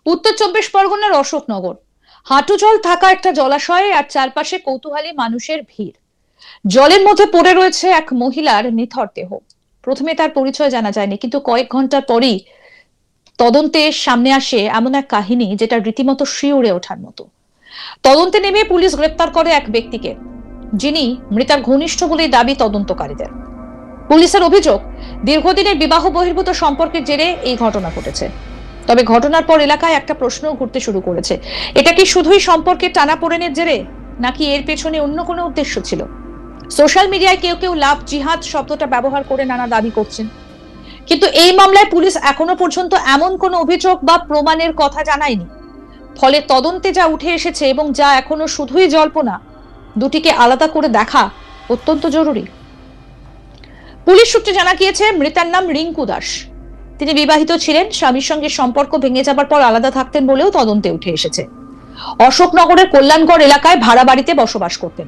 উত্তর চব্বিশ পরগনার অশোকনগর হাঁটু জল থাকা একটা জলাশয়ে আর চারপাশে কৌতূহলী মানুষের ভিড়। জলের মধ্যে পড়ে রয়েছে এক মহিলার নিথর দেহ। প্রথমে তার পরিচয় জানা যায়নি, কিন্তু কয়েক ঘন্টা পরেই তদন্তে সামনে আসে এমন এক কাহিনী যেটা রীতিমতো শিউরে ওঠার মতো। তদন্তে নেমে পুলিশ গ্রেপ্তার করে এক ব্যক্তিকে, যিনি মৃতার ঘনিষ্ঠ বলেই দাবি তদন্তকারীদের। পুলিশের অভিযোগ, দীর্ঘদিনের বিবাহ বহির্ভূত সম্পর্কের জেরে এই ঘটনা ঘটেছে। তবে ঘটনার পর এলাকায় একটা প্রশ্ন ঘুরতে শুরু করেছে, এটা কি শুধুই সম্পর্কের টানাপোড়েনের জেরে, নাকি এর পেছনে অন্য কোনো উদ্দেশ্য ছিল? সোশ্যাল মিডিয়ায় কেউ কেউ লাভ জিহাদ শব্দটা ব্যবহার করে নানা দাবি করছেন, কিন্তু এই মামলায় পুলিশ এখনো পর্যন্ত এমন কোনো অভিযোগ বা প্রমাণের কথা জানায়নি। ফলে তদন্তে যা উঠে এসেছে এবং যা এখনো শুধুই জল্পনা, দুটিকে আলাদা করে দেখা অত্যন্ত জরুরি। পুলিশ সূত্রে জানা গিয়েছে, মৃতার নাম রিঙ্কু দাস। তিনি বিবাহিত ছিলেন, স্বামীর সঙ্গে সম্পর্ক ভেঙে যাবার পর আলাদা থাকতেন বলেও তদন্তে উঠে এসেছে। অশোকনগরের কল্যাণগড় এলাকায় ভাড়া বাড়িতে বসবাস করতেন।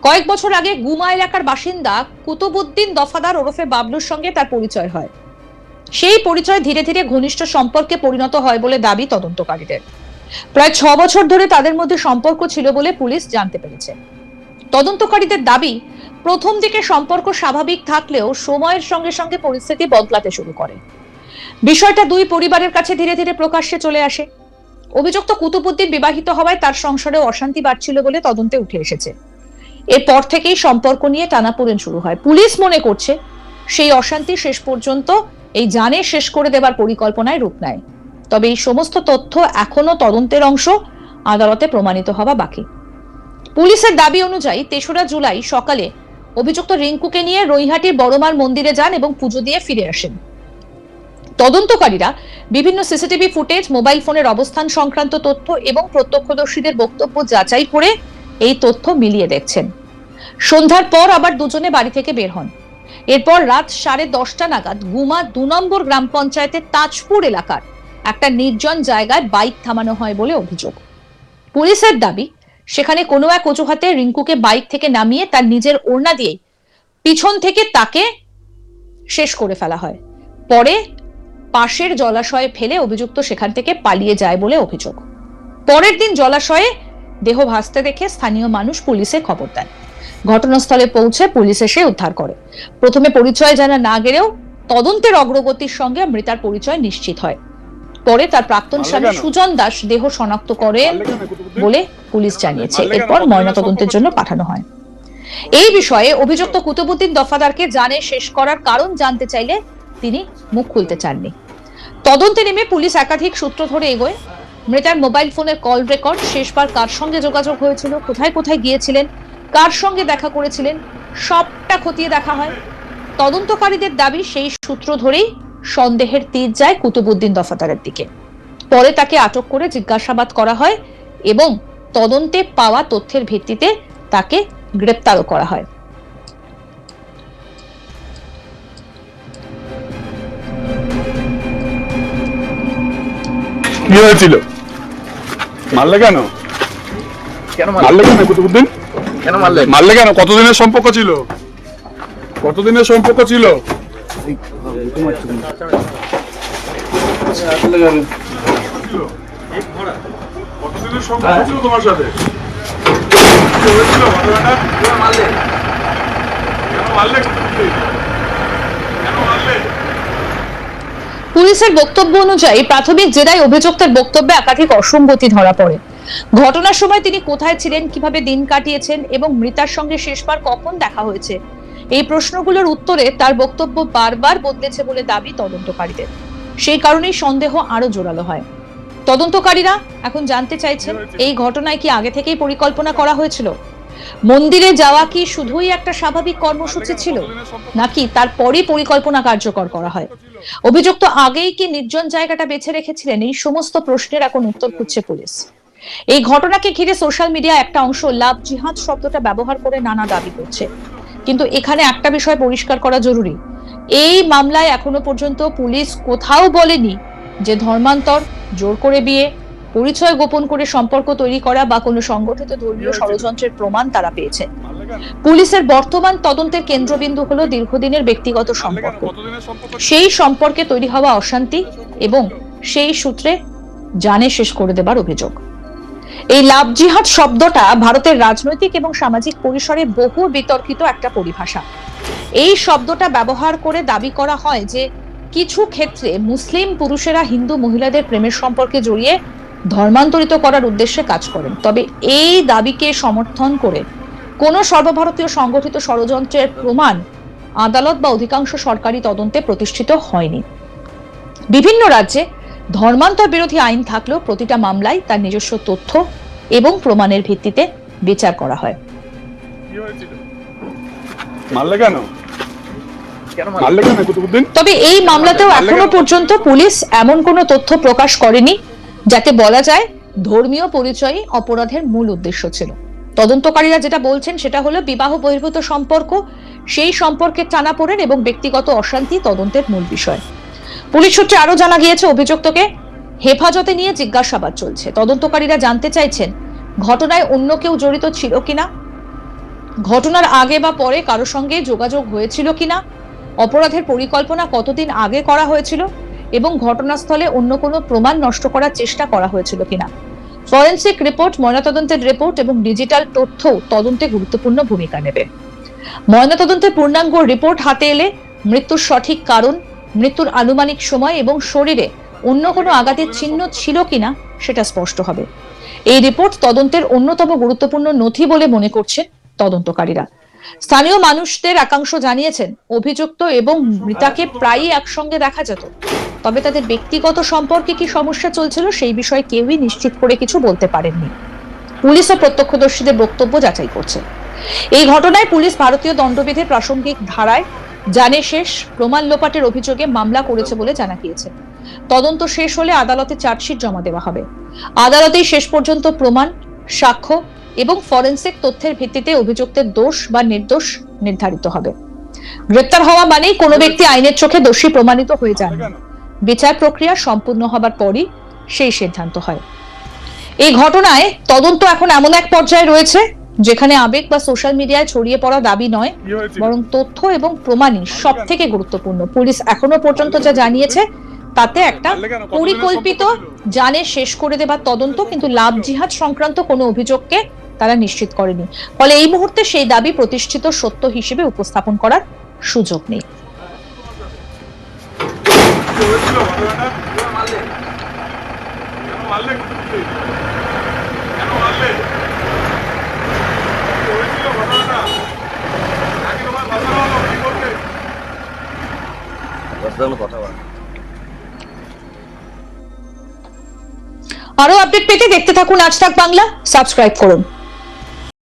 কয়েক বছর আগে গুমা এলাকার বাসিন্দা কুতুবউদ্দিন দফাদার ওরফে বাবলুর সঙ্গে তার পরিচয় হয়। সেই পরিচয় ধীরে ধীরে ঘনিষ্ঠ সম্পর্কে পরিণত হয় বলে দাবি তদন্তকারীদের। প্রায় 6 বছর ধরে তাদের মধ্যে সম্পর্ক ছিল বলে পুলিশ জানতে পেরেছে। তদন্তকারীদের দাবি, প্রথম দিকে সম্পর্ক স্বাভাবিক থাকলেও সময়ের সঙ্গে সঙ্গে পরিস্থিতি বদলাতে শুরু করে। বিষয়টা দুই পরিবারের কাছে ধীরে ধীরে প্রকাশ্যে চলে আসে। অভিযুক্ত কুতুবউদ্দিন বিবাহিত হওয়ায় তার সংসারেও অশান্তি বাড়ছিল বলে তদন্তে উঠে এসেছে। এরপর থেকেই সম্পর্ক নিয়ে টানাপোড়েন শুরু হয়। পুলিশ মনে করছে সেই অশান্তি শেষ পর্যন্ত এই জানে শেষ করে দেবার পরিকল্পনায় রূপ নেয়। তবে এই সমস্ত তথ্য এখনো তদন্তের অংশ, আদালতে প্রমাণিত হওয়া বাকি। পুলিশের দাবি অনুযায়ী 3রা জুলাই সকালে অভিযুক্ত রিঙ্কুকে নিয়ে রৈহাটির বড়মার মন্দিরে যান এবং পুজো দিয়ে ফিরে আসেন। তদন্তকারীরা বিভিন্ন সিসিটিভি ফুটেজ, মোবাইল ফোনের অবস্থান সংক্রান্ত তথ্য এবং প্রত্যক্ষদর্শীদের বক্তব্য যাচাই করে এই তথ্য মিলিয়ে দেখছেন। সন্ধ্যার পর আবার দুজনে বাড়ি থেকে বের হন। এরপর রাত 10:30 নাগাদ গুমা 2 নম্বর গ্রাম পঞ্চায়েতের তাজপুর এলাকার একটা নির্জন জায়গায় বাইক থামানো হয় বলে অভিযোগ। পুলিশের দাবি, সেখানে কোনো এক অজুহাতে রিঙ্কুকে বাইক থেকে নামিয়ে তার নিজের ওড়না দিয়ে পিছন থেকে তাকে শেষ করে ফেলা হয়। পরে পাশের জলাশয়ে ফেলে অভিযুক্ত সেখান থেকে পালিয়ে যায় বলে অভিযোগ। পরের দিন জলাশয়ে দেহ ভাসতে দেখে স্থানীয় মানুষ পুলিশে খবর দেন। ঘটনাস্থলে পৌঁছে পুলিশ এসে উদ্ধার করে। প্রথমে পরিচয় জানা না গেলেও তদন্তের অগ্রগতির সঙ্গে মৃতার পরিচয় নিশ্চিত হয়। পরে তার প্রাক্তন স্বামী সুজন দাস দেহ শনাক্ত করেন বলে পুলিশ জানিয়েছে। এরপর ময়নাতদন্তের জন্য পাঠানো হয়। এই বিষয়ে অভিযুক্ত কুতুবউদ্দিন দফাদারকে জানে শেষ করার কারণ জানতে চাইলে তিনি মুখ খুলতে চাননি। তদন্তে নেমে পুলিশ একাধিক সূত্র ধরে এগোয়। মৃতার মোবাইল ফোনের কল রেকর্ড, শেষবার কার সঙ্গে যোগাযোগ হয়েছিল, কোথায় কোথায় গিয়েছিলেন, কার সঙ্গে দেখা করেছিলেন, সবটা খতিয়ে দেখা হয়। তদন্তকারীদের দাবি, সেই সূত্র ধরেই সন্দেহের তীর যায় কুতুবউদ্দিন দফাদারের দিকে। পরে তাকে আটক করে জিজ্ঞাসাবাদ করা হয় এবং তদন্তে পাওয়া তথ্যের ভিত্তিতে তাকে গ্রেপ্তারও করা হয়। কি হয়েছিল? মারলে কেন? মারলে কেন কুতুবউদ্দিন? কেন মারলে? মারলে কেন? কতদিনের সম্পর্ক ছিল? কতদিনের সম্পর্ক ছিল? কতদিনের সম্পর্ক ছিল তোমার সাথে? পুলিশের বক্তব্য অনুযায়ী প্রাথমিক জেরায় অভিযুক্তের বক্তব্যে একাধিক অসঙ্গতি ধরা পড়ে। ঘটনার সময় তিনি কোথায় ছিলেন, কিভাবে দিন কাটিয়েছেন এবং মৃতার সঙ্গে শেষবার কখন দেখা হয়েছে, এই প্রশ্নগুলোর উত্তরে তার বক্তব্য বারবার বদলেছে বলে দাবি তদন্তকারীদের। সেই কারণেই সন্দেহ আরো জোরালো হয়। তদন্তকারীরা এখন জানতে চাইছেন, এই ঘটনায় কি আগে থেকেই পরিকল্পনা করা হয়েছিল? মন্দিরে যাওয়া কি শুধুই একটা স্বাভাবিক কর্মসূচি ছিল, নাকি তারপরই পরিকল্পনা কার্যকর করা হয়? অভিযুক্ত আগেই কি নির্জন জায়গাটা বেছে রেখেছিলেন? এই সমস্ত প্রশ্নের এখন উত্তর খুঁজছে পুলিশ। এই ঘটনাকে ঘিরে সোশ্যাল মিডিয়া একটা অংশ লাভ জিহাদ শব্দটা ব্যবহার করে নানা দাবি করছে, কিন্তু এখানে একটা বিষয় পরিষ্কার করা জরুরি। এই মামলায় এখনো পর্যন্ত পুলিশ কোথাও বলেনি যে ধর্মান্তর, জোর করে বিয়ে, পরিচয় গোপন করে সম্পর্ক তৈরি করা বা কোনো সংগঠিত ধর্মীয় ষড়যন্ত্রের প্রমাণ তারা পেয়েছে। পুলিশের বর্তমান তদন্তের কেন্দ্রবিন্দু হলো দীর্ঘদিনের ব্যক্তিগত সম্পর্ক, সেই সম্পর্কে তৈরি হওয়া অশান্তি এবং সেই সূত্রে জানে শেষ করে দেবার অভিযোগ। এই লাভ জিহাদ শব্দটা ভারতের রাজনৈতিক এবং সামাজিক পরিসরে বহু বিতর্কিত একটা পরিভাষা। এই শব্দটা ব্যবহার করে দাবি করা হয় যে কিছু ক্ষেত্রে মুসলিম পুরুষেরা হিন্দু মহিলাদের প্রেমের সম্পর্কে জড়িয়ে ধর্মান্তরিত করার উদ্দেশ্যে কাজ করেন। তবে এই দাবিকে সমর্থন করে কোন সর্বভারতীয় সংগঠিত ষড়যন্ত্রের প্রমাণ আদালত বা অধিকাংশ সরকারি তদন্তে প্রতিষ্ঠিত হয়নি। বিভিন্ন রাজ্যে ধর্মান্তর বিরোধী আইন থাকলেও প্রতিটা মামলায় তার নিজস্ব তথ্য এবং প্রমাণের ভিত্তিতে বিচার করা হয়। কি হয়েছিল? মারলে কেন? মারলে কেন কুতুবউদ্দিন? তবে এই মামলাতেও এখনো পর্যন্ত পুলিশ এমন কোনো তথ্য প্রকাশ করেনি যাতে বলা যায় ধর্মীয় পরিচয়ই অপরাধের মূল উদ্দেশ্য ছিল। তদন্তকারীরা যেটা বলছেন সেটা হলো বিবাহ বহির্ভূত সম্পর্ক, সেই সম্পর্কের টানাপোড়েন এবং ব্যক্তিগত অশান্তি তদন্তের মূল বিষয়। পুলিশ সূত্রে আরো জানা গিয়েছে অভিযুক্তকে হেফাজতে নিয়ে জিজ্ঞাসাবাদ চলছে। তদন্তকারীরা জানতে চাইছেন ঘটনায় অন্য কেউ জড়িত ছিল কিনা, ঘটনার আগে বা পরে কারো সঙ্গে যোগাযোগ হয়েছিল কিনা, অপরাধের পরিকল্পনা কতদিন আগে করা হয়েছিল এবং ঘটনাস্থলে অন্য কোনো প্রমাণ নষ্ট করার চেষ্টা করা হয়েছিল কিনা। ফরেনসিক রিপোর্ট, ময়নাতদন্তের রিপোর্ট এবং ডিজিটাল তথ্য তদন্তে গুরুত্বপূর্ণ ভূমিকা নেবে। ময়নাতদন্তের পূর্ণাঙ্গ রিপোর্ট হাতে এলে মৃত্যুর সঠিক কারণ, মৃত্যুর আনুমানিক সময় এবং শরীরে অন্য কোনো আঘাতের চিহ্ন ছিল কিনা সেটা স্পষ্ট হবে। এই রিপোর্ট তদন্তের অন্যতম গুরুত্বপূর্ণ নথি বলে মনে করছেন তদন্তকারীরা। স্থানীয় মানুষদের একাংশ জানিয়েছেন অভিযুক্ত এবং মৃতাকে প্রায়ই একসঙ্গে দেখা যেত, তবে তাদের ব্যক্তিগত সম্পর্কে কি সমস্যা চলছিল সেই বিষয়ে কেউই নিশ্চিত করে কিছু বলতে পারেননি। পুলিশ ও প্রত্যক্ষদর্শীদের বক্তব্য যাচাই করছে। এই ঘটনায় পুলিশ ভারতীয় দণ্ডবিধির প্রাসঙ্গিক ধারায় জানে শেষ প্রমাণ লোপাটের অভিযোগে মামলা করেছে বলে জানা গিয়েছে। তদন্ত শেষ হলে আদালতে চার্জশিট জমা দেওয়া হবে। আদালতেই শেষ পর্যন্ত প্রমাণ, সাক্ষ্য এবং ফরেনসিক তথ্যের ভিত্তিতে অভিযুক্তের দোষ বা নির্দোষ নির্ধারিত হবে। গ্রেপ্তার হওয়া মানেই কোনো ব্যক্তি আইনের চোখে দোষী প্রমাণিত হয়ে যান না। বিচার প্রক্রিয়া সম্পূর্ণ হবার পরই সেই সিদ্ধান্ত হয়। এই ঘটনায় তদন্ত এখন এমন এক পর্যায়ে রয়েছে যেখানে আবেগ বা সোশ্যাল মিডিয়ায় ছড়িয়ে পড়া দাবি নয়, বরং তথ্য এবং প্রমাণই সব থেকে গুরুত্বপূর্ণ। পুলিশ এখনো পর্যন্ত যা জানিয়েছে তাতে একটা পরিকল্পিত জানে শেষ করে দেবার তদন্ত, কিন্তু লাভ জিহাদ সংক্রান্ত কোনো অভিযোগকে তারা নিশ্চিত করেনি। ফলে এই মুহূর্তে সেই দাবি প্রতিষ্ঠিত সত্য হিসেবে উপস্থাপন করার সুযোগ নেই। আরো আপডেট পেতে দেখতে থাকুন আজ তাক বাংলা, সাবস্ক্রাইব করুন।